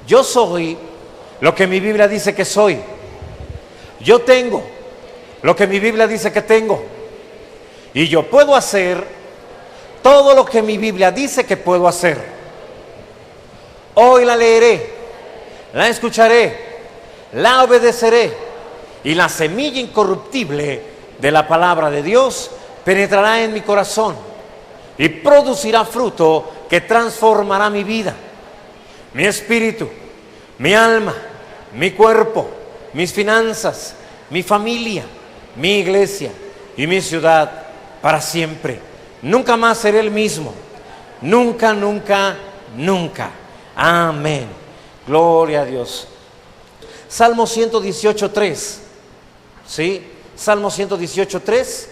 Yo soy lo que mi Biblia dice que soy. Yo tengo lo que mi Biblia dice que tengo. Y yo puedo hacer todo lo que mi Biblia dice que puedo hacer. Hoy la leeré, la escucharé, la obedeceré, y la semilla incorruptible de la palabra de Dios penetrará en mi corazón y producirá fruto que transformará mi vida, mi espíritu, mi alma, mi cuerpo, mis finanzas, mi familia, mi iglesia y mi ciudad para siempre. Nunca más seré el mismo. Nunca, nunca, nunca. Amén. Gloria a Dios. Salmo 118:3. ¿Sí? Salmo 118:3.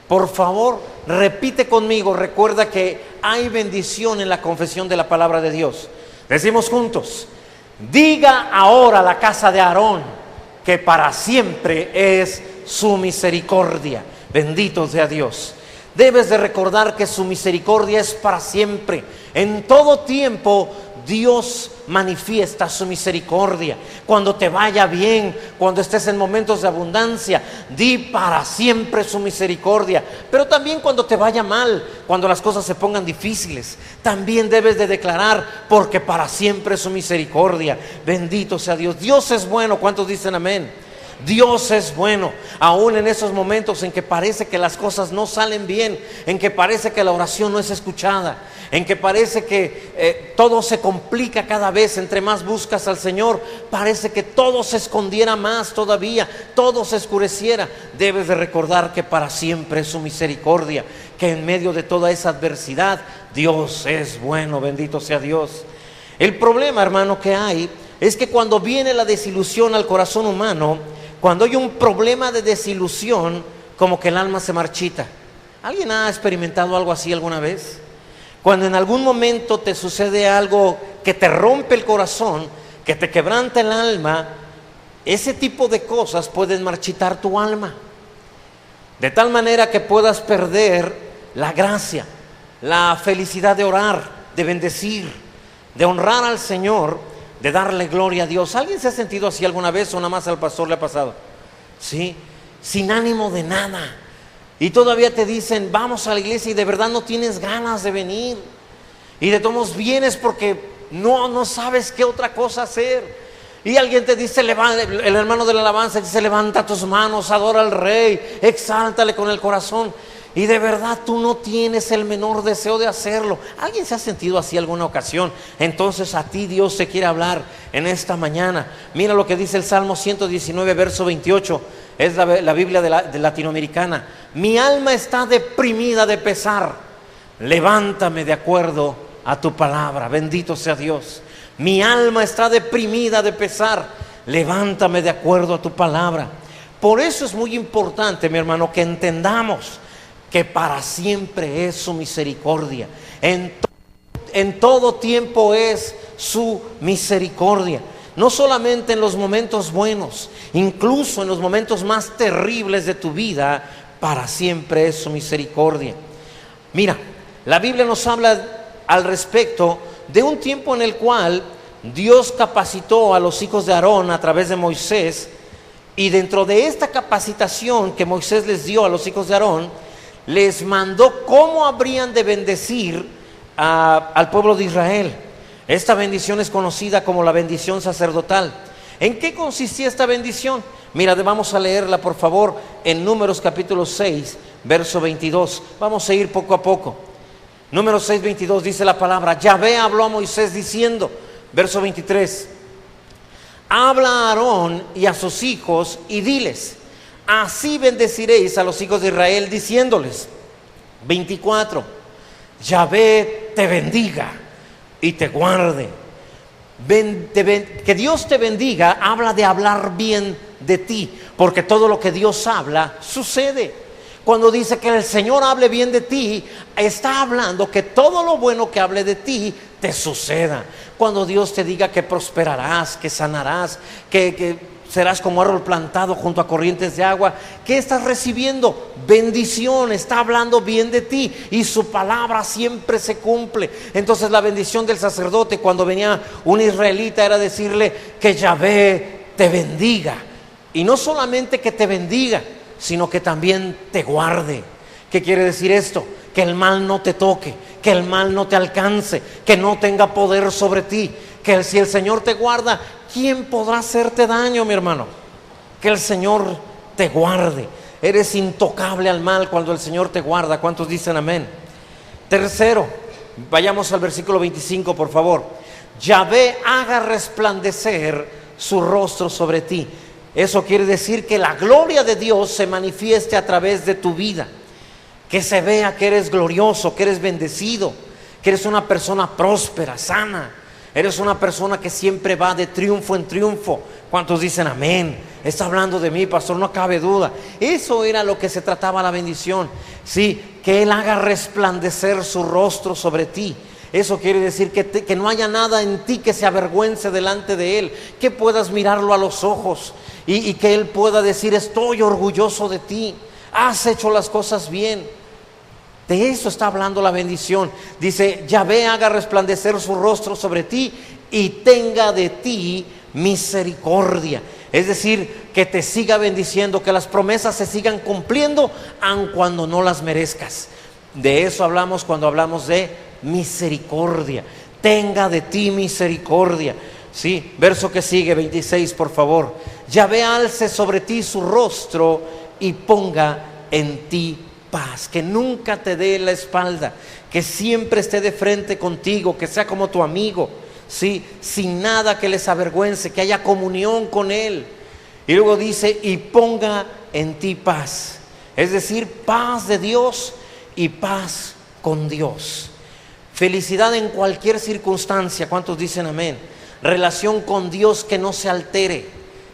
Por favor, repite conmigo. Recuerda que hay bendición en la confesión de la palabra de Dios. Decimos juntos: diga ahora la casa de Aarón que para siempre es su misericordia. Bendito sea Dios. Debes de recordar que su misericordia es para siempre. En todo tiempo Dios manifiesta su misericordia. Cuando te vaya bien, cuando estés en momentos de abundancia, di para siempre su misericordia. Pero también cuando te vaya mal, cuando las cosas se pongan difíciles, también debes de declarar: porque para siempre su misericordia. Bendito sea Dios. Dios es bueno. ¿Cuántos dicen amén? Dios es bueno, aún en esos momentos en que parece que las cosas no salen bien, en que parece que la oración no es escuchada, en que parece que todo se complica cada vez. Entre más buscas al Señor, parece que todo se escondiera más todavía, todo se oscureciera. Debes de recordar que para siempre es su misericordia, que en medio de toda esa adversidad Dios es bueno. Bendito sea Dios. El problema, hermano, que hay es que cuando viene la desilusión al corazón humano, cuando hay un problema de desilusión, como que el alma se marchita. ¿Alguien ha experimentado algo así alguna vez? Cuando en algún momento te sucede algo que te rompe el corazón, que te quebranta el alma, ese tipo de cosas pueden marchitar tu alma, de tal manera que puedas perder la gracia, la felicidad de orar, de bendecir, de honrar al Señor, de darle gloria a Dios. ¿Alguien se ha sentido así alguna vez o nada más al pastor le ha pasado? Sí, sin ánimo de nada. Y todavía te dicen: vamos a la iglesia, y de verdad no tienes ganas de venir. Y de todos modos vienes porque no sabes qué otra cosa hacer. Y alguien te dice, el hermano de la alabanza dice: levanta tus manos, adora al Rey, exáltale con el corazón. Y de verdad tú no tienes el menor deseo de hacerlo. ¿Alguien se ha sentido así alguna ocasión? Entonces a ti Dios te quiere hablar en esta mañana. Mira lo que dice el Salmo 119, verso 28. Es la Biblia de Latinoamericana. Mi alma está deprimida de pesar. Levántame de acuerdo a tu palabra. Bendito sea Dios. Mi alma está deprimida de pesar. Levántame de acuerdo a tu palabra. Por eso es muy importante, mi hermano, que entendamos que para siempre es su misericordia. En todo tiempo es su misericordia. No solamente en los momentos buenos, incluso en los momentos más terribles de tu vida, para siempre es su misericordia. Mira, la Biblia nos habla al respecto de un tiempo en el cual Dios capacitó a los hijos de Aarón a través de Moisés, y dentro de esta capacitación que Moisés les dio a los hijos de Aarón, les mandó cómo habrían de bendecir al pueblo de Israel. Esta bendición es conocida como la bendición sacerdotal. ¿En qué consistía esta bendición? Mira, vamos a leerla por favor en Números capítulo 6, verso 22. Vamos a ir poco a poco. Números 6, 22 dice la palabra: Yahvé habló a Moisés diciendo, verso 23: habla a Aarón y a sus hijos y diles: así bendeciréis a los hijos de Israel, diciéndoles. 24: Yahvé te bendiga y te guarde. Que Dios te bendiga habla de hablar bien de ti, porque todo lo que Dios habla sucede. Cuando dice que el Señor hable bien de ti, está hablando que todo lo bueno que hable de ti te suceda. Cuando Dios te diga que prosperarás, que sanarás, que serás como árbol plantado junto a corrientes de agua. ¿Qué estás recibiendo? Bendición. Está hablando bien de ti y su palabra siempre se cumple. Entonces la bendición del sacerdote cuando venía un israelita era decirle que Yahvé te bendiga. Y no solamente que te bendiga, sino que también te guarde. ¿Qué quiere decir esto? Que el mal no te toque, que el mal no te alcance, que no tenga poder sobre ti. Que si el Señor te guarda, ¿quién podrá hacerte daño, mi hermano? Que el Señor te guarde. Eres intocable al mal cuando el Señor te guarda. ¿Cuántos dicen amén? Tercero, vayamos al versículo 25, por favor. Yahvé haga resplandecer su rostro sobre ti. Eso quiere decir que la gloria de Dios se manifieste a través de tu vida. Que se vea que eres glorioso, que eres bendecido, que eres una persona próspera, sana. Eres una persona que siempre va de triunfo en triunfo. ¿Cuántos dicen amén? Está hablando de mí, pastor, no cabe duda. Eso era lo que se trataba la bendición. Sí, que Él haga resplandecer su rostro sobre ti. Eso quiere decir que no haya nada en ti que se avergüence delante de Él. Que puedas mirarlo a los ojos y que Él pueda decir: estoy orgulloso de ti. Has hecho las cosas bien. De eso está hablando la bendición. Dice: Yahvé haga resplandecer su rostro sobre ti y tenga de ti misericordia. Es decir, que te siga bendiciendo, que las promesas se sigan cumpliendo aun cuando no las merezcas. De eso hablamos cuando hablamos de misericordia. Tenga de ti misericordia. Sí, verso que sigue, 26, por favor. Yahvé alce sobre ti su rostro y ponga en ti paz, que nunca te dé la espalda, que siempre esté de frente contigo, que sea como tu amigo, ¿sí? Sin nada que les avergüence, que haya comunión con Él. Y luego dice: y ponga en ti paz, es decir, paz de Dios y paz con Dios. Felicidad en cualquier circunstancia. ¿Cuántos dicen amén? Relación con Dios que no se altere,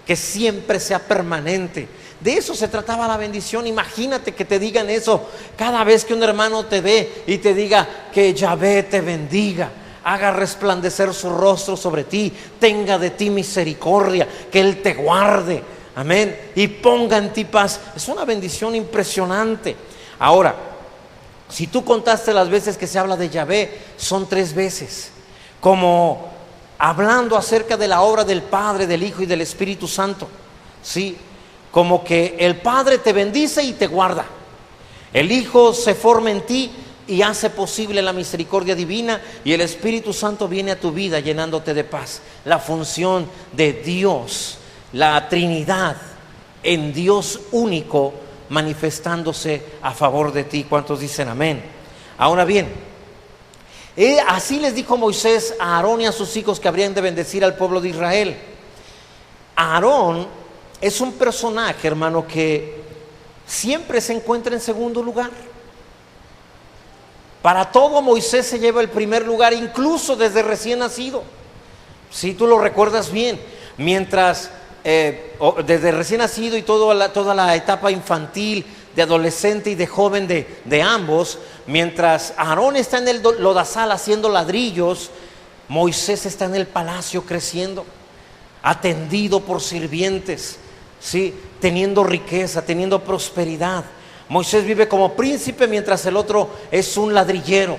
que siempre sea permanente. De eso se trataba la bendición. Imagínate que te digan eso cada vez que un hermano te ve y te diga: que Yahvé te bendiga, haga resplandecer su rostro sobre ti, tenga de ti misericordia, que Él te guarde, amén, y ponga en ti paz. Es una bendición impresionante. Ahora, si tú contaste las veces que se habla de Yahvé, son 3 veces, como hablando acerca de la obra del Padre, del Hijo y del Espíritu Santo. Sí, como que el Padre te bendice y te guarda. El Hijo se forma en ti y hace posible la misericordia divina, y el Espíritu Santo viene a tu vida llenándote de paz. La función de Dios, la Trinidad en Dios único manifestándose a favor de ti. ¿Cuántos dicen amén? Ahora bien, así les dijo Moisés a Aarón y a sus hijos que habrían de bendecir al pueblo de Israel. Aarón es un personaje, hermano, que siempre se encuentra en segundo lugar. Para todo Moisés se lleva el primer lugar, incluso desde recién nacido. Si tú lo recuerdas bien, mientras desde recién nacido y toda la etapa infantil, de adolescente y de joven de ambos, mientras Aarón está en el lodazal haciendo ladrillos, Moisés está en el palacio creciendo, atendido por sirvientes, ¿sí? Teniendo riqueza, teniendo prosperidad. Moisés vive como príncipe mientras el otro es un ladrillero,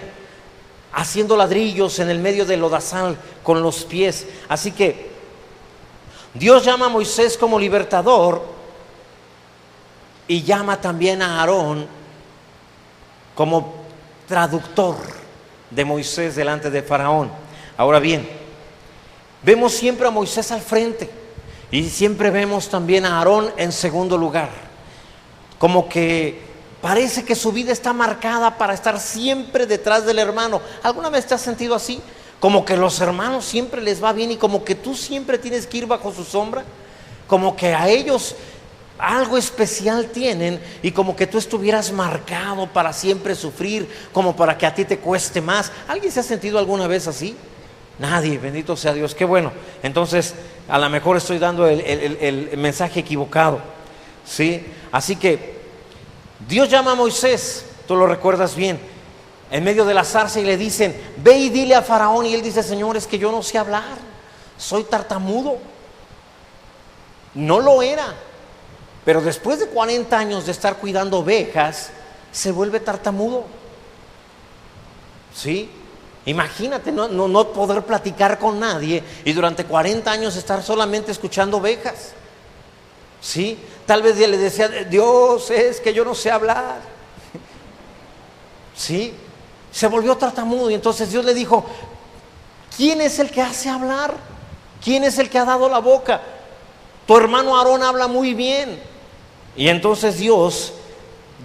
haciendo ladrillos en el medio del lodazal con los pies. Así que Dios llama a Moisés como libertador y llama también a Aarón como traductor de Moisés delante de Faraón. Ahora bien, vemos siempre a Moisés al frente y siempre vemos también a Aarón en segundo lugar. Como que parece que su vida está marcada para estar siempre detrás del hermano. ¿Alguna vez te has sentido así? Como que los hermanos siempre les va bien y como que tú siempre tienes que ir bajo su sombra. Como que a ellos algo especial tienen y como que tú estuvieras marcado para siempre sufrir, como para que a ti te cueste más. ¿Alguien se ha sentido alguna vez así? Nadie, bendito sea Dios, qué bueno. Entonces, a lo mejor estoy dando el mensaje equivocado, ¿sí? Así que Dios llama a Moisés, tú lo recuerdas bien, en medio de la zarza y le dicen, ve y dile a Faraón, y él dice, Señor, es que yo no sé hablar, soy tartamudo. No lo era, pero después de 40 años de estar cuidando ovejas, se vuelve tartamudo. ¿Sí? Imagínate no poder platicar con nadie y durante 40 años estar solamente escuchando ovejas. ¿Sí? Tal vez le decía, Dios, es que yo no sé hablar. ¿Sí? Se volvió tartamudo y entonces Dios le dijo, ¿quién es el que hace hablar? ¿Quién es el que ha dado la boca? Tu hermano Aarón habla muy bien. Y entonces Dios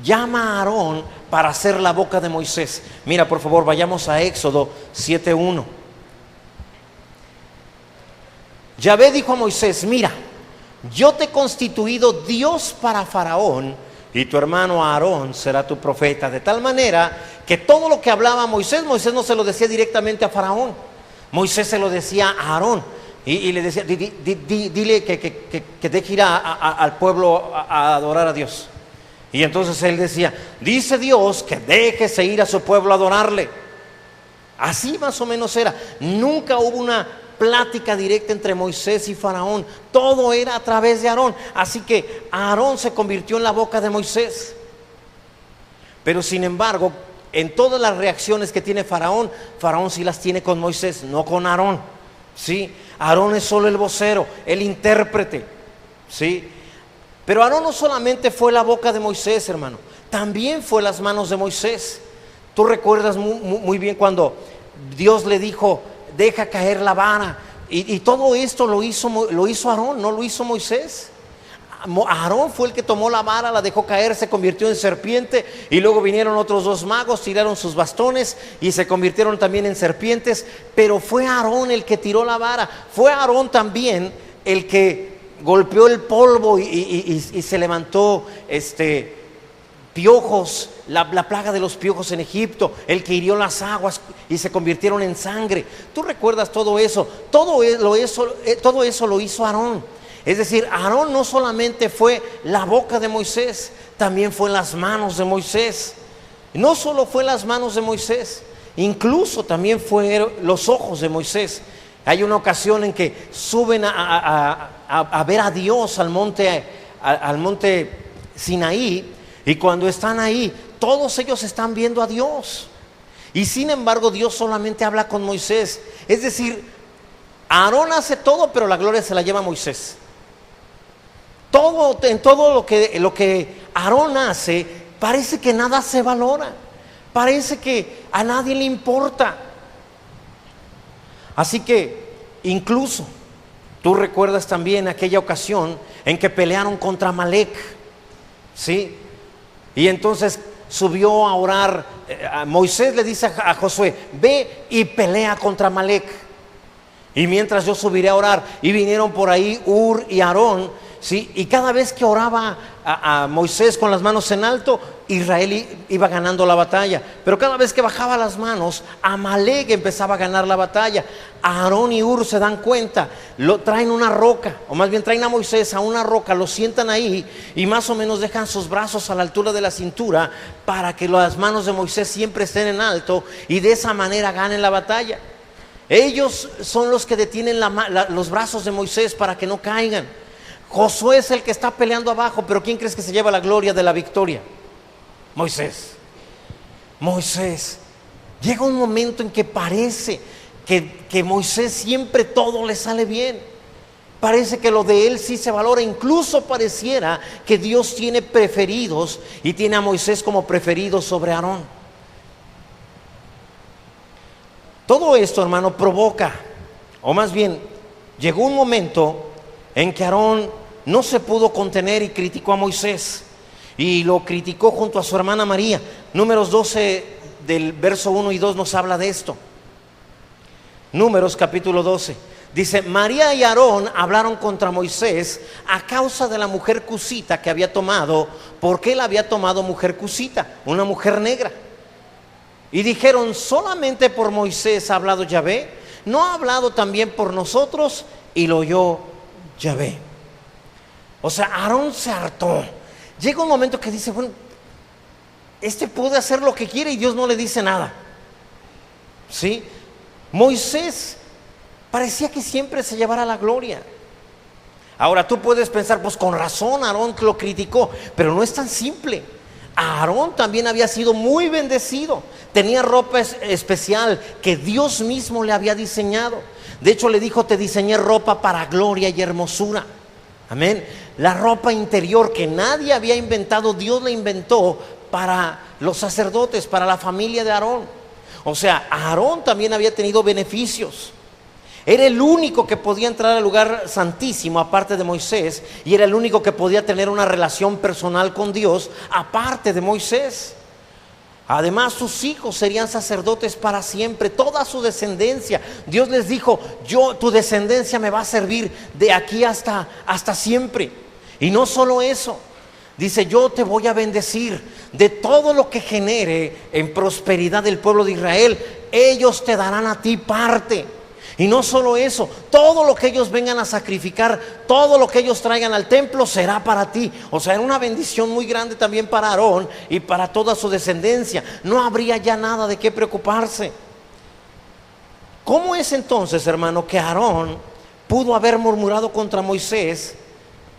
llama a Aarón para hacer la boca de Moisés. Mira, por favor, vayamos a Éxodo 7:1. Yahvé dijo a Moisés, mira, yo te he constituido Dios para Faraón, y tu hermano Aarón será tu profeta. De tal manera que todo lo que hablaba Moisés no se lo decía directamente a Faraón. Moisés se lo decía a Aarón. Y le decía, dile que deje ir al pueblo a adorar a Dios. Y entonces él decía, dice Dios que déjese ir a su pueblo a adorarle. Así más o menos era. Nunca hubo una plática directa entre Moisés y Faraón. Todo era a través de Aarón. Así que Aarón se convirtió en la boca de Moisés. Pero sin embargo, en todas las reacciones que tiene Faraón, Faraón sí las tiene con Moisés, no con Aarón. ¿Sí? Aarón es solo el vocero, el intérprete. ¿Sí? Pero Aarón no solamente fue la boca de Moisés, hermano, también fue las manos de Moisés. Tú recuerdas muy bien cuando Dios le dijo, deja caer la vara, y todo esto lo hizo Aarón, no lo hizo Moisés. Aarón fue el que tomó la vara, la dejó caer, se convirtió en serpiente, y luego vinieron otros dos magos, tiraron sus bastones y se convirtieron también en serpientes. Pero fue Aarón el que tiró la vara, fue Aarón también el que golpeó el polvo y se levantó piojos, la plaga de los piojos en Egipto, el que hirió las aguas y se convirtieron en sangre. ¿Tú recuerdas todo eso? Todo eso lo hizo Aarón. Es decir, Aarón no solamente fue la boca de Moisés, también fue las manos de Moisés. No solo fue las manos de Moisés, incluso también fueron los ojos de Moisés. Hay una ocasión en que suben a ver a Dios al monte Sinaí, y cuando están ahí, todos ellos están viendo a Dios. Y sin embargo, Dios solamente habla con Moisés. Es decir, Aarón hace todo, pero la gloria se la lleva a Moisés. En todo lo que Aarón hace, parece que nada se valora, parece que a nadie le importa. Así que incluso tú recuerdas también aquella ocasión en que pelearon contra Amalec, ¿sí? Y entonces subió a orar. Moisés le dice a Josué, ve y pelea contra Amalec, y mientras yo subiré a orar. Y vinieron por ahí Hur y Aarón, ¿sí? Y cada vez que oraba a Moisés con las manos en alto, Israel iba ganando la batalla. Pero cada vez que bajaba las manos, Amalec empezaba a ganar la batalla. Aarón y Hur se dan cuenta, traen una roca, o más bien traen a Moisés a una roca, lo sientan ahí y más o menos dejan sus brazos a la altura de la cintura para que las manos de Moisés siempre estén en alto y de esa manera ganen la batalla. Ellos son los que detienen los brazos de Moisés para que no caigan. Josué es el que está peleando abajo, pero ¿quién crees que se lleva la gloria de la victoria? Moisés. Llega un momento en que parece que Moisés siempre todo le sale bien. Parece que lo de él sí se valora. Incluso pareciera que Dios tiene preferidos y tiene a Moisés como preferido sobre Aarón. Todo esto, hermano, provoca, o más bien, llegó un momento en que Aarón no se pudo contener y criticó a Moisés, y lo criticó junto a su hermana María. Números 12 del verso 1 y 2 nos habla de esto. Números capítulo 12 dice, María y Aarón hablaron contra Moisés a causa de la mujer cusita que había tomado, porque él había tomado mujer cusita, una mujer negra. Y dijeron, solamente por Moisés ha hablado Yahvé, ¿no ha hablado también por nosotros? Y lo oyó Yahvé. O sea, Aarón se hartó. Llega un momento que dice, bueno, Este puede hacer lo que quiere y Dios no le dice nada. ¿Sí? Moisés parecía que siempre se llevara la gloria. Ahora tú puedes pensar, pues con razón Aarón lo criticó, pero no es tan simple. Aarón también había sido muy bendecido, tenía ropa especial que Dios mismo le había diseñado. De hecho le dijo: te diseñé ropa para gloria y hermosura. Amén. La ropa interior que nadie había inventado, Dios la inventó para los sacerdotes, para la familia de Aarón. O sea, Aarón también había tenido beneficios. Era el único que podía entrar al lugar santísimo aparte de Moisés, y era el único que podía tener una relación personal con Dios aparte de Moisés. Además, sus hijos serían sacerdotes para siempre, toda su descendencia. Dios les dijo: tu descendencia me va a servir de aquí hasta siempre. Y no solo eso, dice: yo te voy a bendecir de todo lo que genere en prosperidad del pueblo de Israel. Ellos te darán a ti parte. Y no solo eso, todo lo que ellos vengan a sacrificar, todo lo que ellos traigan al templo será para ti. O sea, era una bendición muy grande también para Aarón y para toda su descendencia. No habría ya nada de qué preocuparse. ¿Cómo es entonces, hermano, que Aarón pudo haber murmurado contra Moisés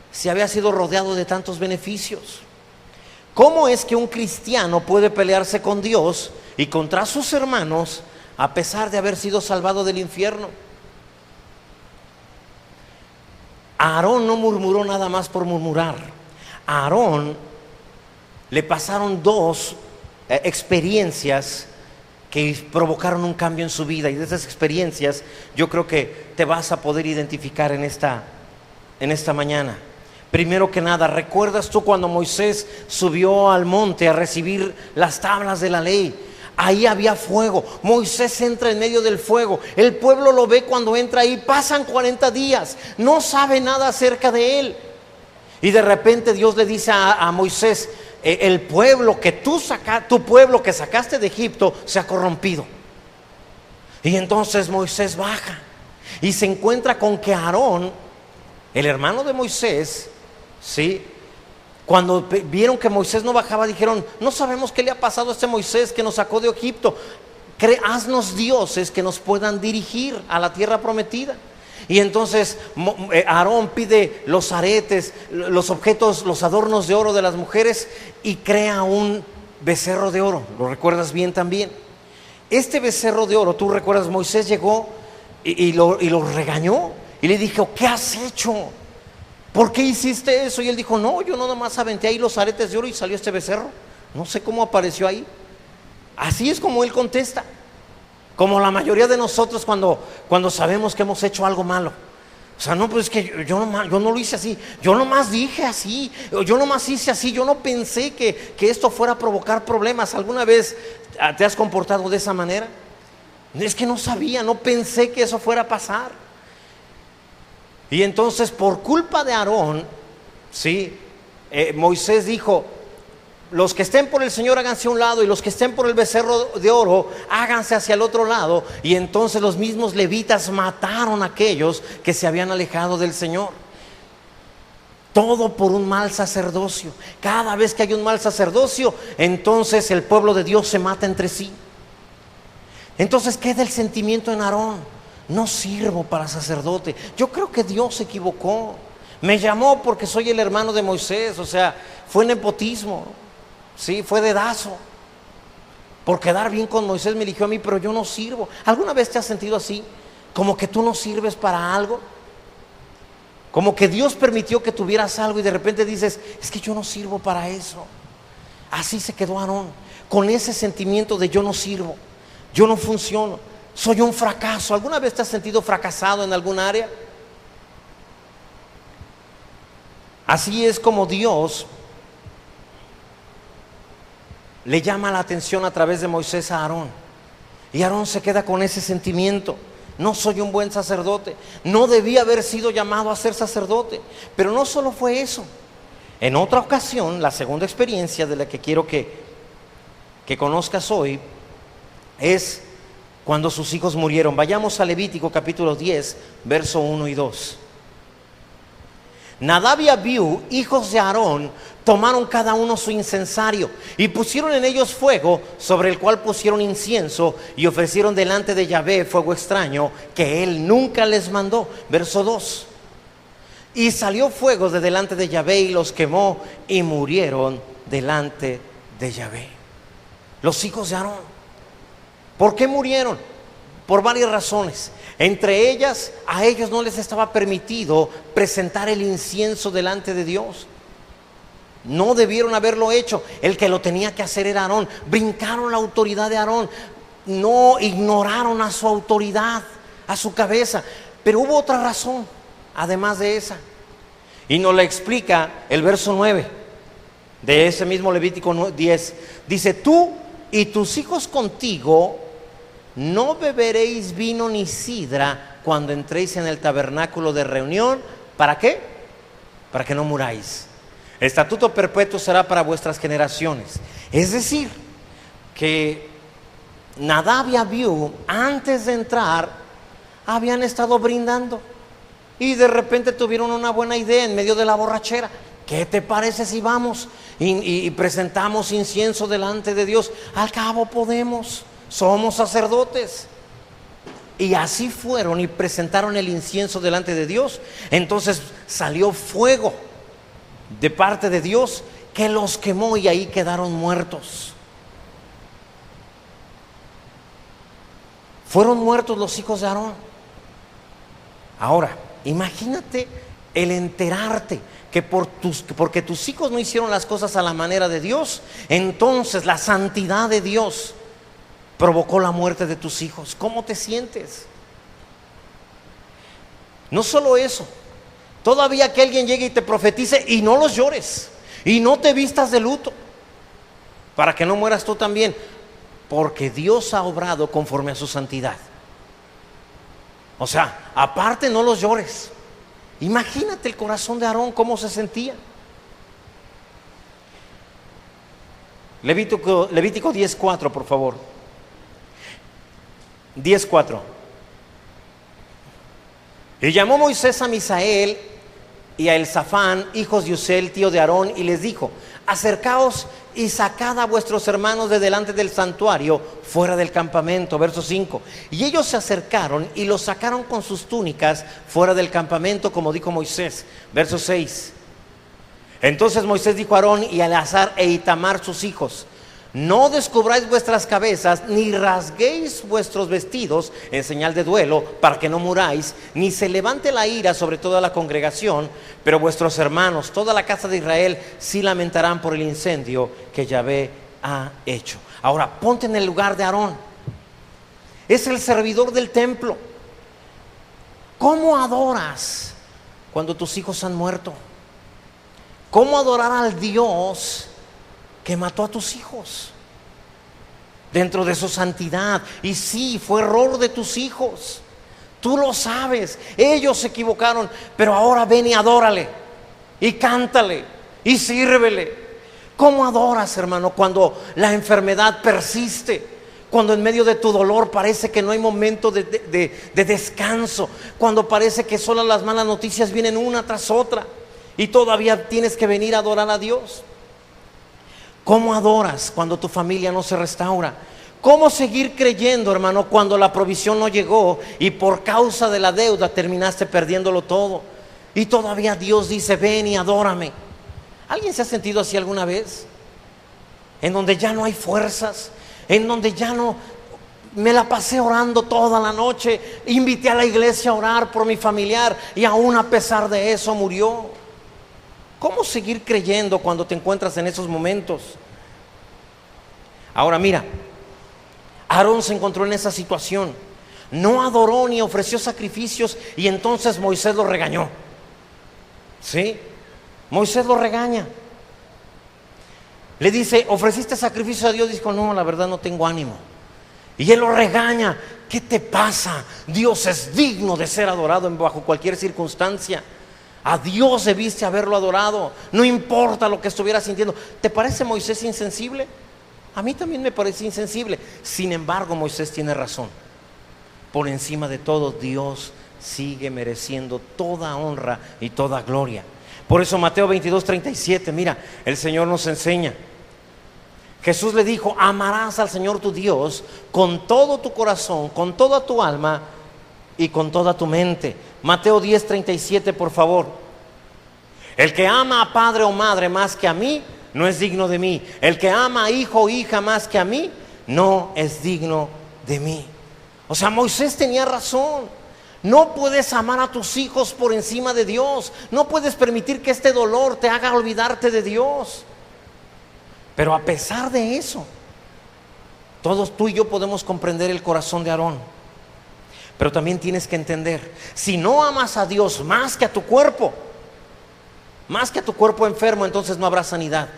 si había sido rodeado de tantos beneficios? ¿Cómo es que un cristiano puede pelearse con Dios y contra sus hermanos a pesar de haber sido salvado del infierno? Aarón no murmuró nada más por murmurar. A Aarón le pasaron dos experiencias que provocaron un cambio en su vida, y de esas experiencias yo creo que te vas a poder identificar en esta mañana. Primero que nada, ¿recuerdas tú cuando Moisés subió al monte a recibir las tablas de la ley? Ahí había fuego. Moisés entra en medio del fuego. El pueblo lo ve cuando entra ahí. Pasan 40 días. No sabe nada acerca de él. Y de repente Dios le dice a Moisés: el pueblo que tu pueblo que sacaste de Egipto se ha corrompido. Y entonces Moisés baja y se encuentra con que Aarón, el hermano de Moisés, ¿sí?, cuando vieron que Moisés no bajaba, dijeron: no sabemos qué le ha pasado a este Moisés que nos sacó de Egipto. Haznos dioses que nos puedan dirigir a la tierra prometida. Y entonces Aarón pide los aretes, los objetos, los adornos de oro de las mujeres, y crea un becerro de oro. ¿Lo recuerdas bien también? Este becerro de oro, tú recuerdas, Moisés llegó y lo regañó y le dijo: ¿qué has hecho? ¿Por qué hiciste eso? Y él dijo: no, yo nada más aventé ahí los aretes de oro y salió este becerro. No sé cómo apareció ahí. Así es como él contesta. Como la mayoría de nosotros cuando sabemos que hemos hecho algo malo. O sea, no, pues es que yo no lo hice así. Yo nomás dije así. Yo nomás hice así. Yo no pensé que esto fuera a provocar problemas. ¿Alguna vez te has comportado de esa manera? Es que no sabía, no pensé que eso fuera a pasar. Y entonces, por culpa de Aarón, ¿sí?, Moisés dijo: los que estén por el Señor háganse a un lado, y los que estén por el becerro de oro háganse hacia el otro lado. Y entonces los mismos levitas mataron a aquellos que se habían alejado del Señor. Todo por un mal sacerdocio. Cada vez que hay un mal sacerdocio, entonces el pueblo de Dios se mata entre sí. Entonces queda el sentimiento en Aarón: no sirvo para sacerdote. Yo creo que Dios se equivocó. Me llamó porque soy el hermano de Moisés. O sea, fue nepotismo, sí, fue dedazo. Por quedar bien con Moisés me eligió a mí, pero yo no sirvo. ¿Alguna vez te has sentido así? Como que tú no sirves para algo. Como que Dios permitió que tuvieras algo y de repente dices: es que yo no sirvo para eso. Así se quedó Aarón, con ese sentimiento de yo no sirvo, yo no funciono, soy un fracaso. ¿Alguna vez te has sentido fracasado en algún área? Así es como Dios le llama la atención a través de Moisés a Aarón. Y Aarón se queda con ese sentimiento: no soy un buen sacerdote, no debía haber sido llamado a ser sacerdote. Pero no solo fue eso. En otra ocasión, la segunda experiencia de la que quiero que conozcas hoy es cuando sus hijos murieron. Vayamos a Levítico capítulo 10, verso 1 y 2. Nadab y Abiú, hijos de Aarón, tomaron cada uno su incensario y pusieron en ellos fuego, sobre el cual pusieron incienso, y ofrecieron delante de Yahvé fuego extraño que él nunca les mandó. Verso 2. Y salió fuego de delante de Yahvé y los quemó, y murieron delante de Yahvé. Los hijos de Aarón. ¿Por qué murieron? Por varias razones. Entre ellas, a ellos no les estaba permitido presentar el incienso delante de Dios. No debieron haberlo hecho. El que lo tenía que hacer era Aarón. Brincaron la autoridad de Aarón. No ignoraron a su autoridad, a su cabeza. Pero hubo otra razón, además de esa. Y nos la explica el verso 9 de ese mismo Levítico 10. Dice: tú y tus hijos contigo no beberéis vino ni sidra cuando entréis en el tabernáculo de reunión. ¿Para qué? Para que no muráis. Estatuto perpetuo será para vuestras generaciones. Es decir, que Nadab y Abiú, antes de entrar, habían estado brindando. Y de repente tuvieron una buena idea en medio de la borrachera. ¿Qué te parece si vamos y presentamos incienso delante de Dios? Al cabo podemos, somos sacerdotes. Y así fueron y presentaron el incienso delante de Dios. Entonces salió fuego de parte de Dios que los quemó, y ahí quedaron muertos. Fueron muertos los hijos de Aarón. Ahora, imagínate el enterarte que porque tus hijos no hicieron las cosas a la manera de Dios, entonces la santidad de Dios provocó la muerte de tus hijos. ¿Cómo te sientes? No solo eso, todavía que alguien llegue y te profetice y no los llores y no te vistas de luto, para que no mueras tú también, porque Dios ha obrado conforme a su santidad. O sea, aparte no los llores. Imagínate el corazón de Aarón, cómo se sentía. Levítico 10:4, por favor. 10:4. Y llamó Moisés a Misael y a Elzafán, hijos de Usel, tío de Aarón, y les dijo: acercaos y sacad a vuestros hermanos de delante del santuario, fuera del campamento. Verso 5. Y ellos se acercaron y los sacaron con sus túnicas fuera del campamento, como dijo Moisés. Verso 6. Entonces Moisés dijo a Aarón y a Eleazar e Itamar sus hijos: no descubráis vuestras cabezas, ni rasguéis vuestros vestidos en señal de duelo, para que no muráis, ni se levante la ira sobre toda la congregación, pero vuestros hermanos, toda la casa de Israel, sí lamentarán por el incendio que Yahvé ha hecho. Ahora, ponte en el lugar de Aarón. Es el servidor del templo. ¿Cómo adoras cuando tus hijos han muerto? ¿Cómo adorar al Dios que mató a tus hijos dentro de su santidad? Y sí, fue error de tus hijos, tú lo sabes, ellos se equivocaron, pero ahora ven y adórale y cántale y sírvele. ¿Cómo adoras, hermano, cuando la enfermedad persiste? Cuando en medio de tu dolor parece que no hay momento de descanso, cuando parece que solo las malas noticias vienen una tras otra y todavía tienes que venir a adorar a Dios. ¿Cómo adoras cuando tu familia no se restaura? ¿Cómo seguir creyendo, hermano, cuando la provisión no llegó y por causa de la deuda terminaste perdiéndolo todo? Y todavía Dios dice: ven y adórame. ¿Alguien se ha sentido así alguna vez? En donde ya no hay fuerzas, en donde ya no... Me la pasé orando toda la noche, invité a la iglesia a orar por mi familiar y aún a pesar de eso murió. ¿Cómo seguir creyendo cuando te encuentras en esos momentos? Ahora mira, Aarón se encontró en esa situación. No adoró ni ofreció sacrificios, y entonces Moisés lo regañó. ¿Sí? Moisés lo regaña. Le dice: ¿ofreciste sacrificio a Dios? Dijo: no, la verdad no tengo ánimo. Y él lo regaña: ¿qué te pasa? Dios es digno de ser adorado bajo cualquier circunstancia. A Dios debiste haberlo adorado, no importa lo que estuviera sintiendo. ¿Te parece Moisés insensible? A mí también me parece insensible. Sin embargo, Moisés tiene razón. Por encima de todo, Dios sigue mereciendo toda honra y toda gloria. Por eso Mateo 22:37, mira, el Señor nos enseña. Jesús le dijo: amarás al Señor tu Dios con todo tu corazón, con toda tu alma y con toda tu mente. Mateo 10:37, por favor. El que ama a padre o madre más que a mí, no es digno de mí. El que ama a hijo o hija más que a mí, no es digno de mí. O sea, Moisés tenía razón. No puedes amar a tus hijos por encima de Dios. No puedes permitir que este dolor te haga olvidarte de Dios. Pero a pesar de eso, todos tú y yo podemos comprender el corazón de Aarón. Pero también tienes que entender, si no amas a Dios más que a tu cuerpo enfermo, entonces no habrá sanidad.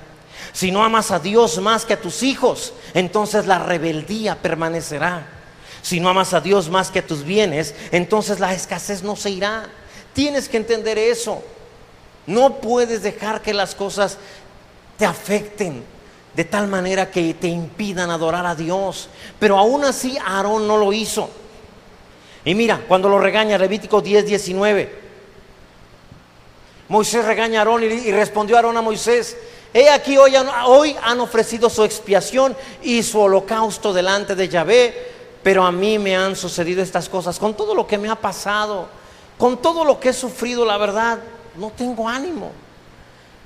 Si no amas a Dios más que a tus hijos, entonces la rebeldía permanecerá. Si no amas a Dios más que a tus bienes, entonces la escasez no se irá. Tienes que entender eso. No puedes dejar que las cosas te afecten de tal manera que te impidan adorar a Dios. Pero aún así Aarón no lo hizo. Y mira, cuando lo regaña, Levítico 10:19, Moisés regaña a Aarón y respondió Aarón a Moisés: he aquí hoy han ofrecido su expiación y su holocausto delante de Yahvé, pero a mí me han sucedido estas cosas. Con todo lo que me ha pasado, con todo lo que he sufrido, la verdad, no tengo ánimo.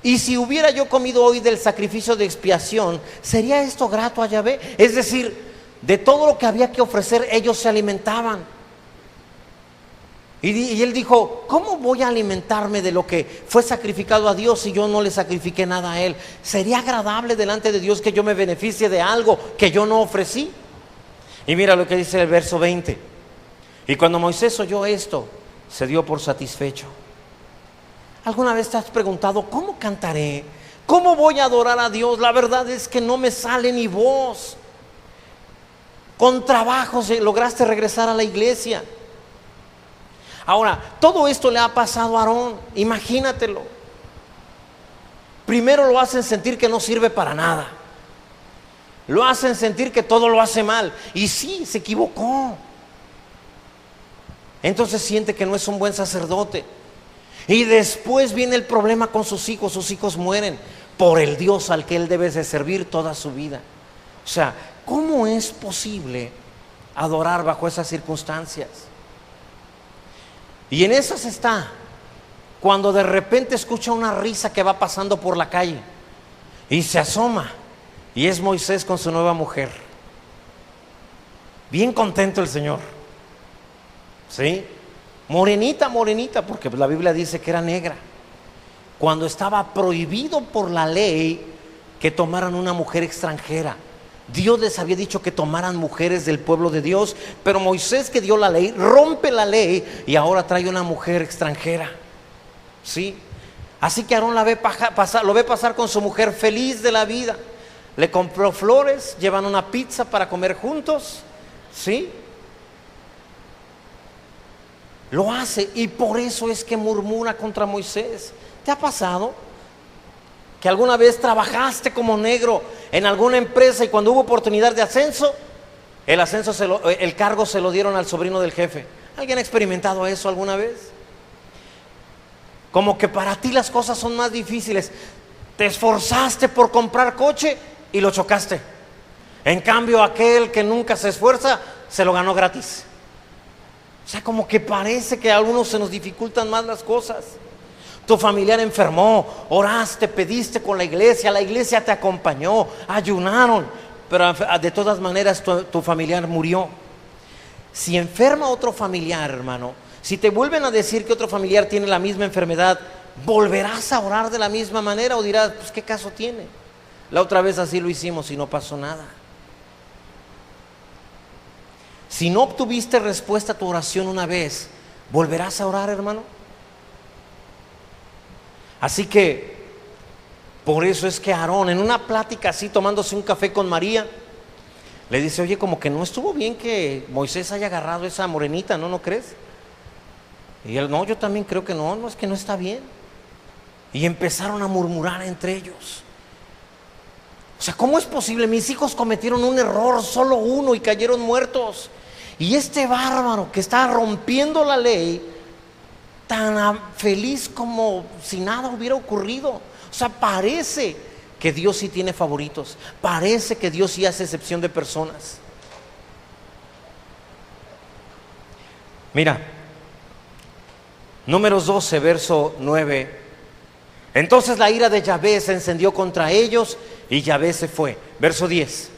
Y si hubiera yo comido hoy del sacrificio de expiación, ¿sería esto grato a Yahvé? Es decir, de todo lo que había que ofrecer, ellos se alimentaban. Y él dijo: ¿cómo voy a alimentarme de lo que fue sacrificado a Dios si yo no le sacrifiqué nada a Él? ¿Sería agradable delante de Dios que yo me beneficie de algo que yo no ofrecí? Y mira lo que dice el verso 20. Y cuando Moisés oyó esto, se dio por satisfecho. ¿Alguna vez te has preguntado: ¿cómo cantaré? ¿Cómo voy a adorar a Dios? La verdad es que no me sale ni voz. Con trabajo lograste regresar a la iglesia. Ahora, todo esto le ha pasado a Aarón, imagínatelo. Primero lo hacen sentir que no sirve para nada. Lo hacen sentir que todo lo hace mal. Y sí, se equivocó. Entonces siente que no es un buen sacerdote. Y después viene el problema con sus hijos mueren por el Dios al que él debe de servir toda su vida. O sea, ¿cómo es posible adorar bajo esas circunstancias? Y en esas está cuando de repente escucha una risa que va pasando por la calle y se asoma, y es Moisés con su nueva mujer. Bien contento el Señor, ¿sí? Morenita, porque la Biblia dice que era negra, cuando estaba prohibido por la ley que tomaran una mujer extranjera. Dios les había dicho que tomaran mujeres del pueblo de Dios, pero Moisés, que dio la ley, rompe la ley y ahora trae una mujer extranjera, ¿sí? Así que Aarón lo ve pasar con su mujer feliz de la vida. Le compró flores, llevan una pizza para comer juntos, ¿sí? Lo hace, y por eso es que murmura contra Moisés. ¿Te ha pasado que alguna vez trabajaste como negro en alguna empresa y cuando hubo oportunidad de ascenso, el cargo se lo dieron al sobrino del jefe? ¿Alguien ha experimentado eso alguna vez? Como que para ti las cosas son más difíciles. Te esforzaste por comprar coche y lo chocaste. En cambio, aquel que nunca se esfuerza se lo ganó gratis. O sea, como que parece que a algunos se nos dificultan más las cosas. Tu familiar enfermó, oraste, pediste con la iglesia te acompañó, ayunaron, pero de todas maneras tu familiar murió. Si enferma otro familiar, hermano, si te vuelven a decir que otro familiar tiene la misma enfermedad, ¿volverás a orar de la misma manera o dirás: pues qué caso tiene? La otra vez así lo hicimos y no pasó nada. Si no obtuviste respuesta a tu oración una vez, ¿volverás a orar, hermano? Así que, por eso es que Aarón, en una plática así, tomándose un café con María, le dice: oye, como que no estuvo bien que Moisés haya agarrado esa morenita, ¿no crees? Y él: no, yo también creo que no, es que no está bien. Y empezaron a murmurar entre ellos. O sea, ¿cómo es posible? Mis hijos cometieron un error, solo uno, y cayeron muertos. Y este bárbaro que está rompiendo la ley tan feliz como si nada hubiera ocurrido. O sea, parece que Dios sí tiene favoritos, parece que Dios sí hace excepción de personas. Mira, Números 12, verso 9. Entonces la ira de Yahvé se encendió contra ellos y Yahvé se fue. Verso 10.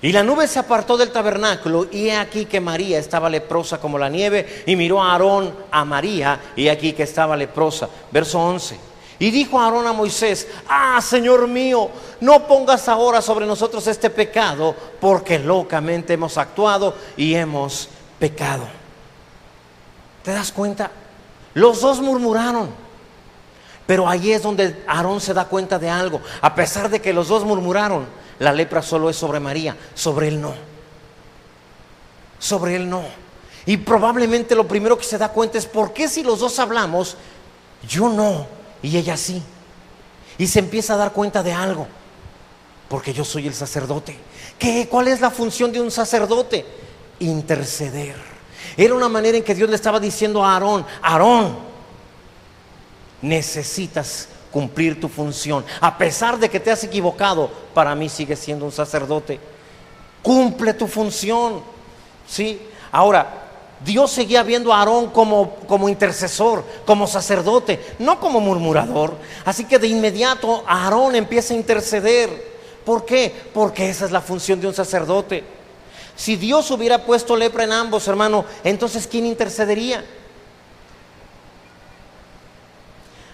Y la nube se apartó del tabernáculo, y he aquí que María estaba leprosa como la nieve, y miró a Aarón a María, y he aquí que estaba leprosa. Verso 11. Y dijo Aarón a Moisés: Señor mío, no pongas ahora sobre nosotros este pecado, porque locamente hemos actuado y hemos pecado. ¿Te das cuenta? Los dos murmuraron, pero ahí es donde Aarón se da cuenta de algo. A pesar de que los dos murmuraron, la lepra solo es sobre María, sobre él no. Sobre él no. Y probablemente lo primero que se da cuenta es: ¿por qué si los dos hablamos, yo no y ella sí? Y se empieza a dar cuenta de algo: porque yo soy el sacerdote. ¿Cuál es la función de un sacerdote? Interceder. Era una manera en que Dios le estaba diciendo a Aarón: Aarón, necesitas cumplir tu función. A pesar de que te has equivocado, para mí sigues siendo un sacerdote. Cumple tu función. ¿Sí? Ahora, Dios seguía viendo a Aarón como intercesor, como sacerdote, no como murmurador. Así que de inmediato Aarón empieza a interceder. ¿Por qué? Porque esa es la función de un sacerdote. Si Dios hubiera puesto lepra en ambos, hermano, entonces ¿quién intercedería?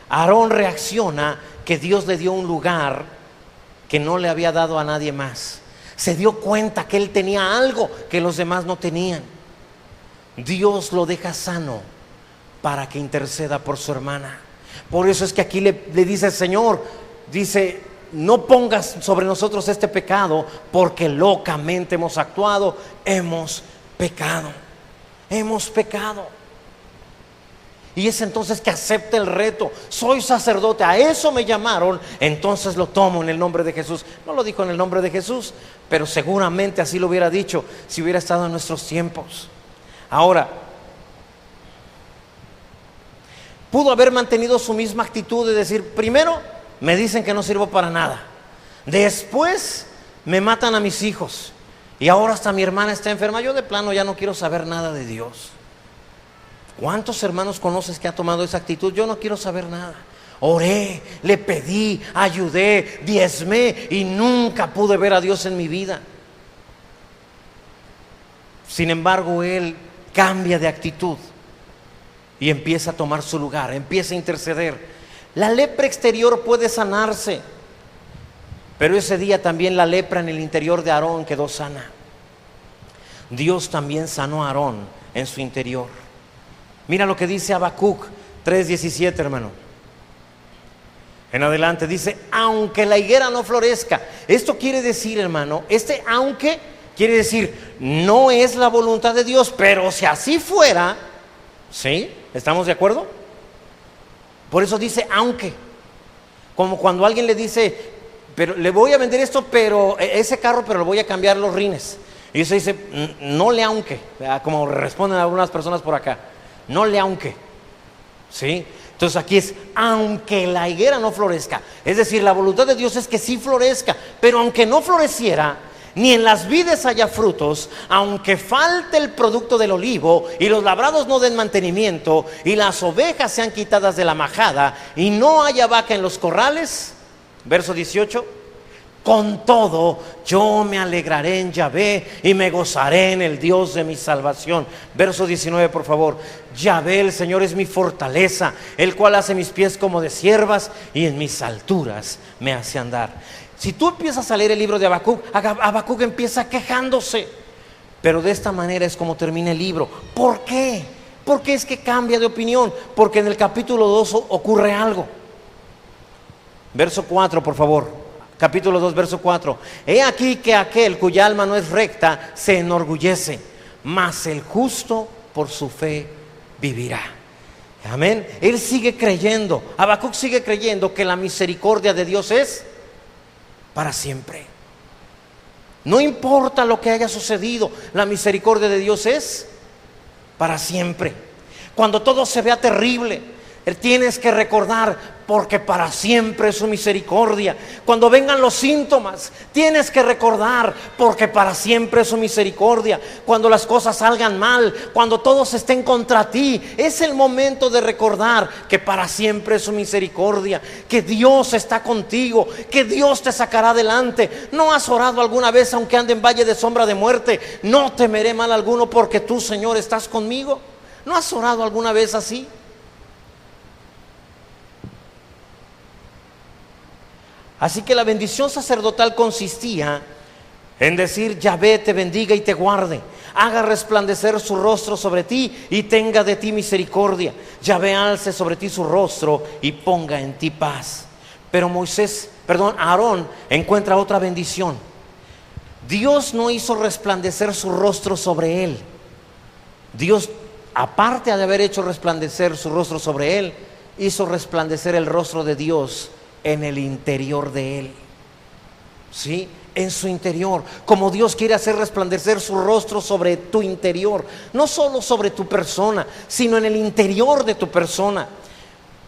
Aarón reacciona que Dios le dio un lugar que no le había dado a nadie más. Se dio cuenta que él tenía algo que los demás no tenían. Dios lo deja sano para que interceda por su hermana. Por eso es que aquí le dice el Señor, dice: no pongas sobre nosotros este pecado, porque locamente hemos actuado, hemos pecado. Hemos pecado. Y es entonces que acepta el reto. Soy sacerdote, a eso me llamaron, entonces lo tomo en el nombre de Jesús. No lo dijo en el nombre de Jesús, pero seguramente así lo hubiera dicho si hubiera estado en nuestros tiempos. Ahora, pudo haber mantenido su misma actitud de decir: primero me dicen que no sirvo para nada, después me matan a mis hijos, y ahora hasta mi hermana está enferma. Yo de plano ya no quiero saber nada de Dios. ¿Cuántos hermanos conoces que ha tomado esa actitud? Yo no quiero saber nada. Oré, le pedí, ayudé, diezmé y nunca pude ver a Dios en mi vida. Sin embargo, él cambia de actitud y empieza a tomar su lugar, empieza a interceder. La lepra exterior puede sanarse, pero ese día también la lepra en el interior de Aarón quedó sana. Dios también sanó a Aarón en su interior. Mira lo que dice Habacuc 3:17, hermano. En adelante dice: aunque la higuera no florezca. Esto quiere decir, hermano, aunque quiere decir, no es la voluntad de Dios, pero si así fuera, ¿sí? ¿Estamos de acuerdo? Por eso dice aunque. Como cuando alguien le dice: pero le voy a vender esto, pero ese carro, pero le voy a cambiar los rines. Y eso dice: no le aunque, como responden algunas personas por acá. No le aunque, ¿sí? Entonces aquí es: aunque la higuera no florezca. Es decir, la voluntad de Dios es que sí florezca, pero aunque no floreciera, ni en las vides haya frutos, aunque falte el producto del olivo, y los labrados no den mantenimiento, y las ovejas sean quitadas de la majada, y no haya vaca en los corrales. Verso 18: con todo yo me alegraré en Yahvé y me gozaré en el Dios de mi salvación. Verso 19, por favor. Yahvé, el Señor, es mi fortaleza, el cual hace mis pies como de ciervas y en mis alturas me hace andar. Si tú empiezas a leer el libro de Habacuc, Habacuc empieza quejándose, pero de esta manera es como termina el libro. ¿Por qué? Porque es que cambia de opinión, porque en el capítulo 2 ocurre algo. Verso 4, por favor. Capítulo 2, verso 4. He aquí que aquel cuya alma no es recta se enorgullece, mas el justo por su fe vivirá. Amén. Él sigue creyendo, Habacuc sigue creyendo que la misericordia de Dios es para siempre. No importa lo que haya sucedido, la misericordia de Dios es para siempre. Cuando todo se vea terrible, tienes que recordar, porque para siempre es su misericordia. Cuando vengan los síntomas, tienes que recordar, porque para siempre es su misericordia. Cuando las cosas salgan mal, cuando todos estén contra ti, es el momento de recordar que para siempre es su misericordia, que Dios está contigo, que Dios te sacará adelante. ¿No has orado alguna vez, aunque ande en valle de sombra de muerte, no temeré mal alguno, porque tú, Señor, estás conmigo? ¿No has orado alguna vez así? Así que la bendición sacerdotal consistía en decir: Yahvé te bendiga y te guarde, haga resplandecer su rostro sobre ti y tenga de ti misericordia. Yahvé alce sobre ti su rostro y ponga en ti paz. Pero Aarón encuentra otra bendición. Dios no hizo resplandecer su rostro sobre él. Dios, aparte de haber hecho resplandecer su rostro sobre él, hizo resplandecer el rostro de Dios en el interior de él. ¿Sí? En su interior. Como Dios quiere hacer resplandecer su rostro sobre tu interior, no solo sobre tu persona, sino en el interior de tu persona.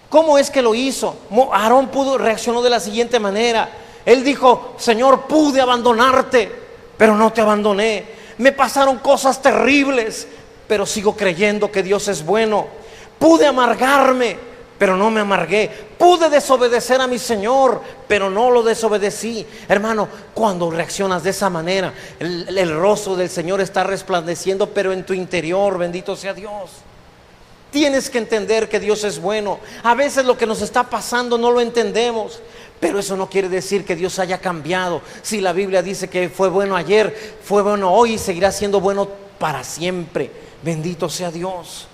¿Cómo es que lo hizo? Aarón reaccionó de la siguiente manera. Él dijo: Señor, pude abandonarte, pero no te abandoné. Me pasaron cosas terribles, pero sigo creyendo que Dios es bueno. Pude amargarme, pero no me amargué. Pude desobedecer a mi Señor, pero no lo desobedecí. Hermano, cuando reaccionas de esa manera, el rostro del Señor está resplandeciendo, pero en tu interior. Bendito sea Dios. Tienes que entender que Dios es bueno. A veces lo que nos está pasando no lo entendemos, pero eso no quiere decir que Dios haya cambiado. Si la Biblia dice que fue bueno ayer, fue bueno hoy y seguirá siendo bueno para siempre. Bendito sea Dios.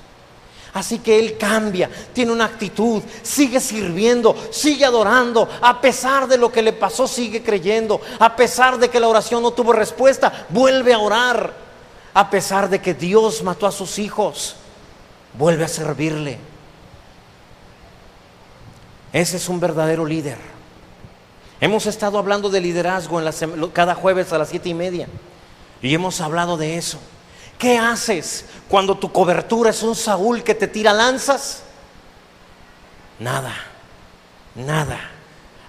Así que Él cambia, tiene una actitud, sigue sirviendo, sigue adorando. A pesar de lo que le pasó, sigue creyendo. A pesar de que la oración no tuvo respuesta, vuelve a orar. A pesar de que Dios mató a sus hijos, vuelve a servirle. Ese es un verdadero líder. Hemos estado hablando de liderazgo cada jueves a las 7:30, y hemos hablado de eso. ¿Qué haces cuando tu cobertura es un Saúl que te tira lanzas? Nada.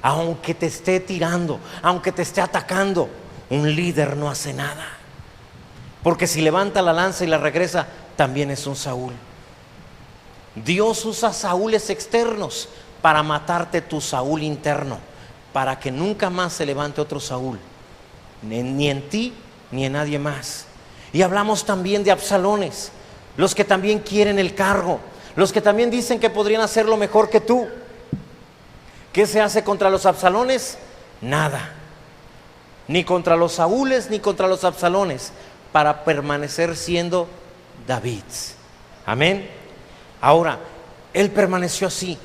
Aunque te esté tirando, aunque te esté atacando, un líder no hace nada. Porque si levanta la lanza y la regresa, también es un Saúl. Dios usa saúles externos para matarte tu Saúl interno, para que nunca más se levante otro Saúl, ni en ti ni en nadie más. Y hablamos también de Absalones, los que también quieren el cargo, los que también dicen que podrían hacerlo mejor que tú. ¿Qué se hace contra los Absalones? Nada. Ni contra los Saúles ni contra los Absalones, para permanecer siendo David. Amén. Ahora, él permaneció así.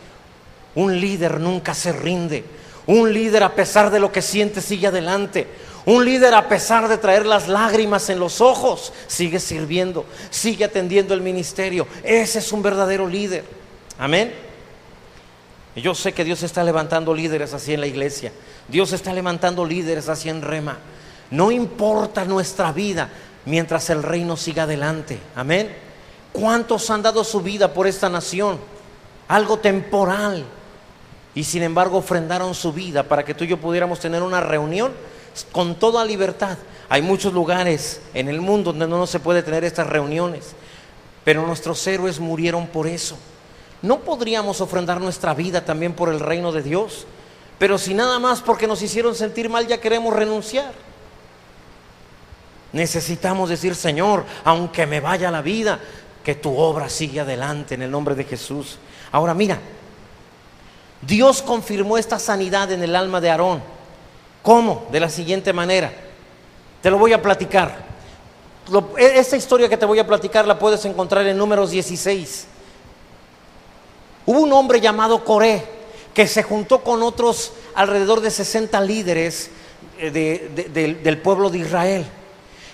Un líder nunca se rinde. Un líder, a pesar de lo que siente, sigue adelante. Un líder, a pesar de traer las lágrimas en los ojos, sigue sirviendo, sigue atendiendo el ministerio. Ese es un verdadero líder. Amén. Y yo sé que Dios está levantando líderes así en la iglesia. Dios está levantando líderes así en Rema. No importa nuestra vida mientras el reino siga adelante. Amén. ¿Cuántos han dado su vida por esta nación? Algo temporal. Y sin embargo ofrendaron su vida para que tú y yo pudiéramos tener una reunión con toda libertad. Hay muchos lugares en el mundo donde no se puede tener estas reuniones, pero nuestros héroes murieron por eso. ¿No podríamos ofrendar nuestra vida también por el reino de Dios? Pero si nada más porque nos hicieron sentir mal ya queremos renunciar. Necesitamos decir: Señor, aunque me vaya la vida, que tu obra sigue adelante en el nombre de Jesús. Ahora mira, Dios confirmó esta sanidad en el alma de Aarón. ¿Cómo? De la siguiente manera. Te lo voy a platicar. Esta historia que te voy a platicar la puedes encontrar en Números 16. Hubo un hombre llamado Coré que se juntó con otros alrededor de 60 líderes del pueblo de Israel.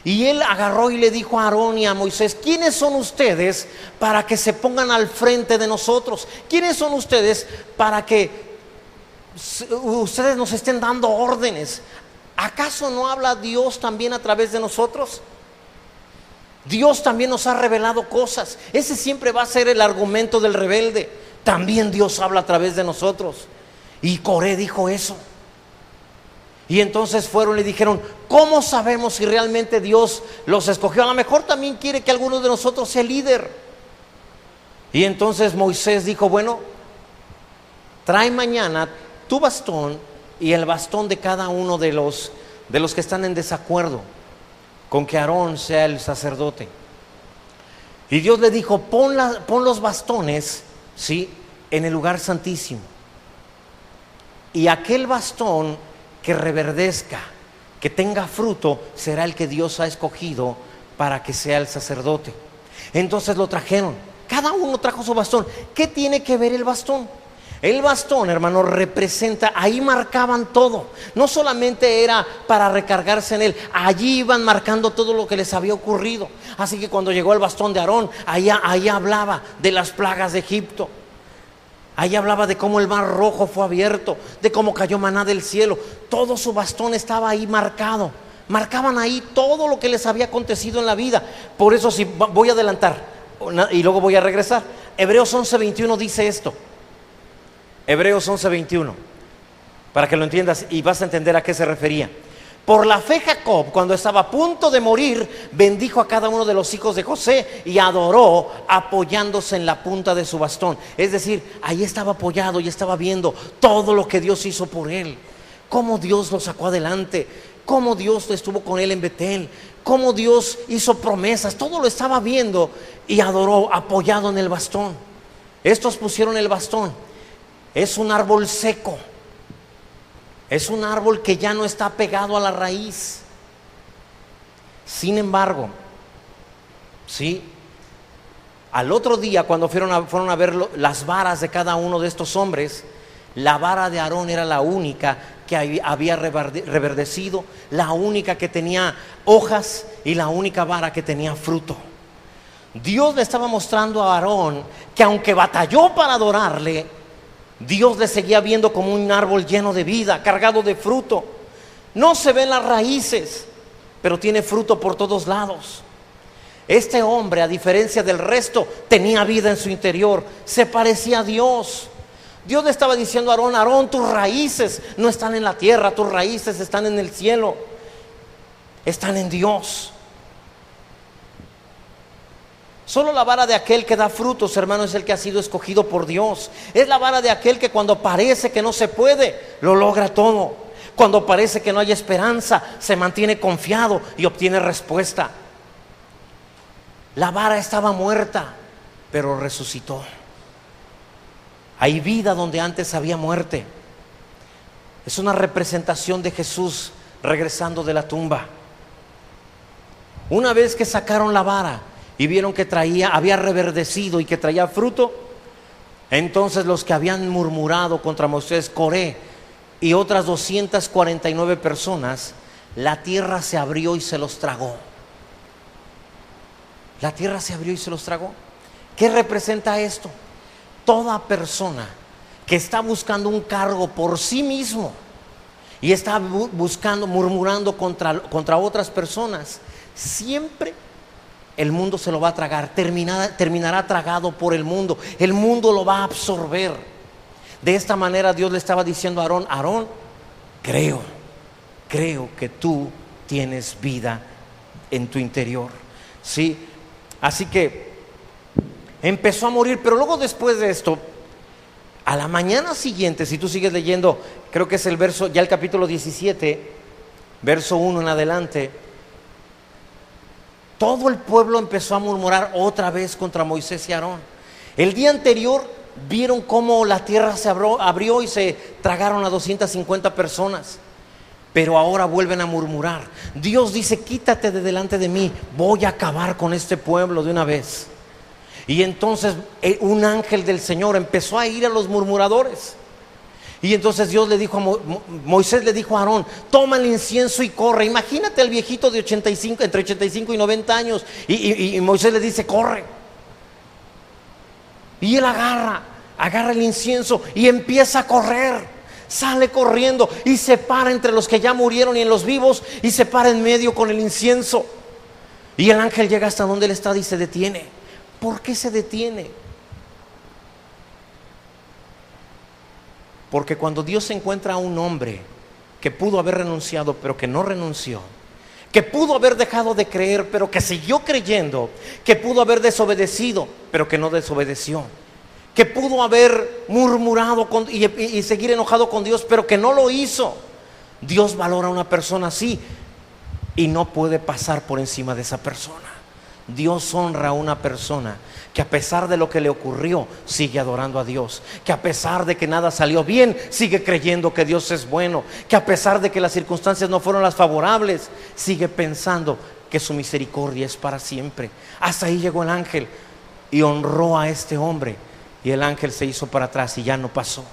Y él agarró y le dijo a Aarón y a Moisés: ¿quiénes son ustedes para que se pongan al frente de nosotros? ¿Quiénes son ustedes para que ustedes nos estén dando órdenes? ¿Acaso no habla Dios también a través de nosotros? Dios también nos ha revelado cosas. Ese siempre va a ser el argumento del rebelde. También Dios habla a través de nosotros. Y Coré dijo eso. Y entonces fueron y le dijeron: ¿cómo sabemos si realmente Dios los escogió? A lo mejor también quiere que alguno de nosotros sea líder. Y entonces Moisés dijo: bueno, trae mañana tu bastón y el bastón de cada uno de los que están en desacuerdo con que Aarón sea el sacerdote. Y Dios le dijo: pon los bastones, ¿sí?, en el lugar santísimo. Y aquel bastón que reverdezca, que tenga fruto, será el que Dios ha escogido para que sea el sacerdote. Entonces lo trajeron, cada uno trajo su bastón. ¿Qué tiene que ver el bastón? El bastón, hermano, representa, ahí marcaban todo. No solamente era para recargarse en él, allí iban marcando todo lo que les había ocurrido. Así que cuando llegó el bastón de Aarón, ahí hablaba de las plagas de Egipto. Ahí hablaba de cómo el mar rojo fue abierto, de cómo cayó maná del cielo. Todo su bastón estaba ahí marcado. Marcaban ahí todo lo que les había acontecido en la vida. Por eso, si voy a adelantar y luego voy a regresar, Hebreos 11:21 dice esto. Hebreos 11:21, para que lo entiendas y vas a entender a qué se refería. Por la fe Jacob, cuando estaba a punto de morir, bendijo a cada uno de los hijos de José y adoró apoyándose en la punta de su bastón. Es decir, ahí estaba apoyado y estaba viendo todo lo que Dios hizo por él. Cómo Dios lo sacó adelante, cómo Dios estuvo con él en Betel, cómo Dios hizo promesas. Todo lo estaba viendo y adoró apoyado en el bastón. Estos pusieron el bastón. Es un árbol seco. Es un árbol que ya no está pegado a la raíz. Sin embargo, sí, al otro día cuando fueron a ver las varas de cada uno de estos hombres, la vara de Aarón era la única que había reverdecido, la única que tenía hojas y la única vara que tenía fruto. Dios le estaba mostrando a Aarón que aunque batalló para adorarle, Dios le seguía viendo como un árbol lleno de vida, cargado de fruto. No se ven las raíces, pero tiene fruto por todos lados. Este hombre, a diferencia del resto, tenía vida en su interior, se parecía a Dios. Dios le estaba diciendo a Aarón: Aarón, tus raíces no están en la tierra, tus raíces están en el cielo, están en Dios. Solo la vara de aquel que da frutos, hermano, es el que ha sido escogido por Dios. Es la vara de aquel que cuando parece que no se puede, lo logra todo. Cuando parece que no hay esperanza, se mantiene confiado y obtiene respuesta. La vara estaba muerta, pero resucitó. Hay vida donde antes había muerte. Es una representación de Jesús regresando de la tumba. Una vez que sacaron la vara y vieron que había reverdecido y que traía fruto, entonces los que habían murmurado contra Moisés, Coré y otras 249 personas, la tierra se abrió y se los tragó. La tierra se abrió y se los tragó. ¿Qué representa esto? Toda persona que está buscando un cargo por sí mismo y está murmurando contra otras personas, siempre el mundo se lo va a tragar, terminará tragado por el mundo. El mundo lo va a absorber. De esta manera Dios le estaba diciendo a Aarón: Aarón, creo que tú tienes vida en tu interior. Sí, así que empezó a morir, pero luego después de esto, a la mañana siguiente, si tú sigues leyendo, creo que es el verso, ya el capítulo 17, verso 1 en adelante, todo el pueblo empezó a murmurar otra vez contra Moisés y Aarón. El día anterior vieron cómo la tierra se abrió y se tragaron a 250 personas. Pero ahora vuelven a murmurar. Dios dice: quítate de delante de mí, voy a acabar con este pueblo de una vez. Y entonces un ángel del Señor empezó a ir a los murmuradores. Y entonces Dios le dijo Moisés le dijo a Aarón: toma el incienso y corre. Imagínate al viejito de entre 85 y 90 años. Y Moisés le dice: corre. Y él agarra el incienso y empieza a correr. Sale corriendo y se para entre los que ya murieron y en los vivos, y se para en medio con el incienso. Y el ángel llega hasta donde él está y se detiene. ¿Por qué se detiene? Porque cuando Dios encuentra a un hombre que pudo haber renunciado pero que no renunció, que pudo haber dejado de creer pero que siguió creyendo, que pudo haber desobedecido pero que no desobedeció, que pudo haber murmurado y seguir enojado con Dios pero que no lo hizo, Dios valora a una persona así y no puede pasar por encima de esa persona. Dios honra a una persona que a pesar de lo que le ocurrió sigue adorando a Dios, que a pesar de que nada salió bien sigue creyendo que Dios es bueno, que a pesar de que las circunstancias no fueron las favorables sigue pensando que su misericordia es para siempre. Hasta ahí llegó el ángel y honró a este hombre, y el ángel se hizo para atrás y ya no pasó.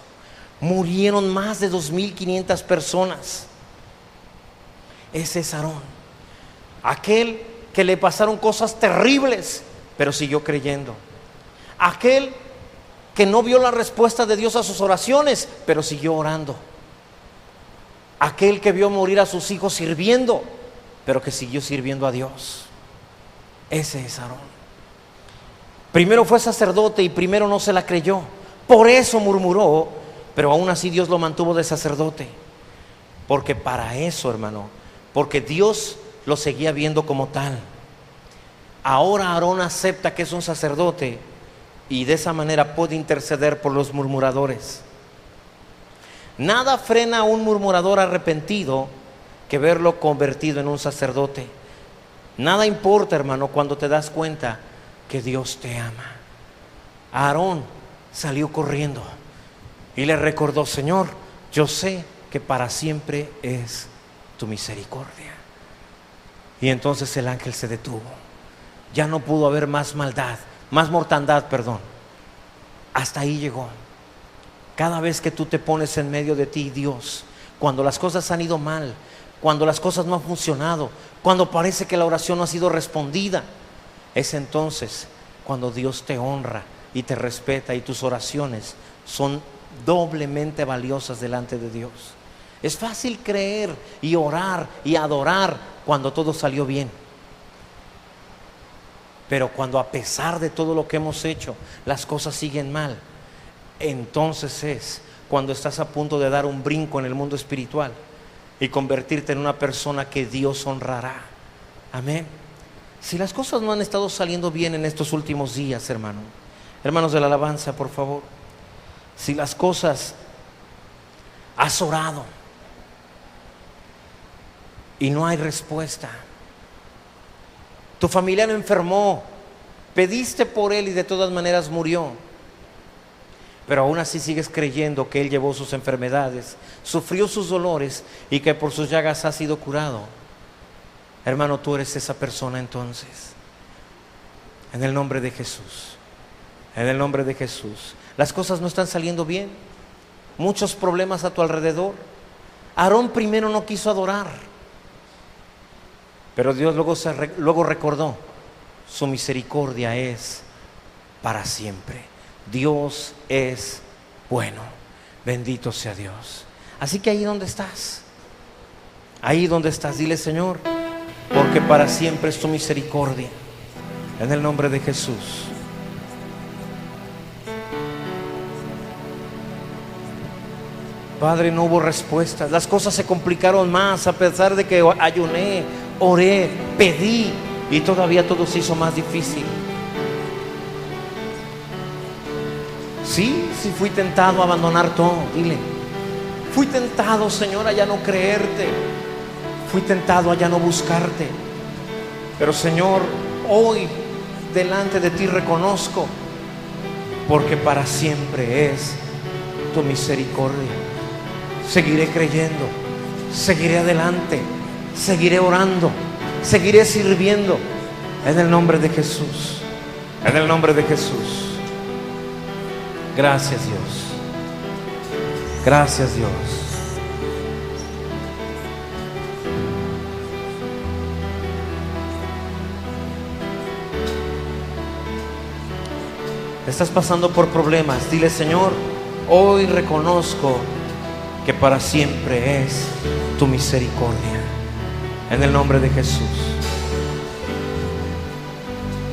Murieron más de 2,500 personas. Ese es Aarón, aquel que le pasaron cosas terribles, pero siguió creyendo. Aquel que no vio la respuesta de Dios a sus oraciones, pero siguió orando. Aquel que vio morir a sus hijos sirviendo, pero que siguió sirviendo a Dios. Ese es Aarón. Primero fue sacerdote y primero no se la creyó. Por eso murmuró, pero aún así Dios lo mantuvo de sacerdote. Porque para eso, hermano, porque Dios lo seguía viendo como tal. Ahora Aarón acepta que es un sacerdote y de esa manera puede interceder por los murmuradores. Nada frena a un murmurador arrepentido que verlo convertido en un sacerdote. Nada importa, hermano, cuando te das cuenta que Dios te ama. Aarón salió corriendo y le recordó: Señor, yo sé que para siempre es tu misericordia. Y entonces el ángel se detuvo. Ya no pudo haber más maldad, más mortandad, perdón. Hasta ahí llegó. Cada vez que tú te pones en medio de ti, Dios, cuando las cosas han ido mal, cuando las cosas no han funcionado, cuando parece que la oración no ha sido respondida, es entonces cuando Dios te honra y te respeta y tus oraciones son doblemente valiosas delante de Dios. Es fácil creer y orar y adorar cuando todo salió bien. Pero cuando a pesar de todo lo que hemos hecho, las cosas siguen mal, entonces es cuando estás a punto de dar un brinco en el mundo espiritual y convertirte en una persona que Dios honrará. Amén. Si las cosas no han estado saliendo bien en estos últimos días, hermanos de la alabanza, por favor, si las cosas has orado y no hay respuesta, tu familiar enfermó, pediste por él y de todas maneras murió, pero aún así sigues creyendo que él llevó sus enfermedades, sufrió sus dolores y que por sus llagas ha sido curado. Hermano, tú eres esa persona entonces. En el nombre de Jesús, en el nombre de Jesús. Las cosas no están saliendo bien, muchos problemas a tu alrededor. Aarón primero no quiso adorar, pero Dios luego recordó: su misericordia es para siempre. Dios es bueno. Bendito sea Dios. Así que ahí donde estás, dile: Señor, porque para siempre es tu misericordia. En el nombre de Jesús. Padre, no hubo respuestas. Las cosas se complicaron más a pesar de que ayuné, oré, pedí, y todavía todo se hizo más difícil. Sí fui tentado a abandonar todo. Dile: fui tentado, Señor, a ya no creerte. Fui tentado a ya no buscarte. Pero, Señor, hoy delante de ti reconozco, porque para siempre es tu misericordia. Seguiré creyendo, seguiré adelante, seguiré orando, seguiré sirviendo en el nombre de Jesús. En el nombre de Jesús. Gracias, Dios. Gracias, Dios. Estás pasando por problemas. Dile: Señor, hoy reconozco que para siempre es tu misericordia. En el nombre de Jesús.